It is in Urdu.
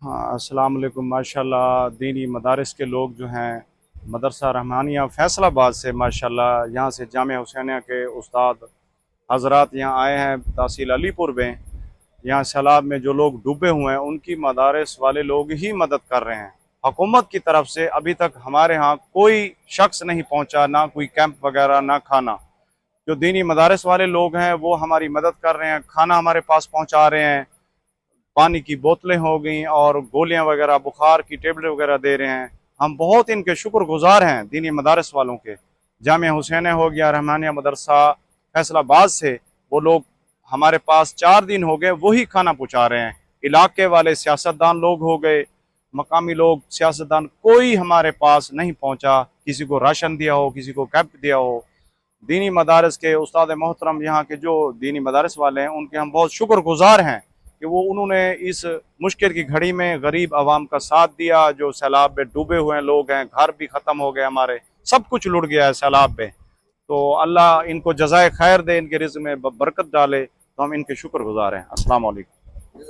ہاں، السلام علیکم۔ ماشاءاللہ دینی مدارس کے لوگ جو ہیں مدرسہ رحمانیہ فیصل آباد سے، ماشاءاللہ یہاں سے جامعہ حسینیہ کے استاد حضرات یہاں آئے ہیں تحصیل علی پور میں۔ یہاں سیلاب میں جو لوگ ڈوبے ہوئے ہیں ان کی مدارس والے لوگ ہی مدد کر رہے ہیں۔ حکومت کی طرف سے ابھی تک ہمارے ہاں کوئی شخص نہیں پہنچا، نہ کوئی کیمپ وغیرہ، نہ کھانا۔ جو دینی مدارس والے لوگ ہیں وہ ہماری مدد کر رہے ہیں، کھانا ہمارے پاس پہنچا رہے ہیں، پانی کی بوتلیں ہو گئیں اور گولیاں وغیرہ، بخار کی ٹیبلٹ وغیرہ دے رہے ہیں۔ ہم بہت ان کے شکر گزار ہیں دینی مدارس والوں کے۔ جامعہ حسینیہ ہو گیا، رحمانیہ مدرسہ فیصل آباد سے، وہ لوگ ہمارے پاس 4 دن ہو گئے وہی کھانا پہنچا رہے ہیں۔ علاقے والے سیاستدان لوگ ہو گئے، مقامی لوگ، سیاستدان، کوئی ہمارے پاس نہیں پہنچا، کسی کو راشن دیا ہو، کسی کو کیمپ دیا ہو۔ دینی مدارس کے استاد محترم، یہاں کے جو دینی مدارس والے ہیں، ان کے ہم بہت شکر گزار ہیں کہ انہوں نے اس مشکل کی گھڑی میں غریب عوام کا ساتھ دیا۔ جو سیلاب میں ڈوبے ہوئے لوگ ہیں، گھر بھی ختم ہو گئے، ہمارے سب کچھ لٹ گیا ہے سیلاب میں، تو اللہ ان کو جزائے خیر دے، ان کے رزق میں برکت ڈالے، تو ہم ان کے شکر گزار ہیں۔ السلام علیکم۔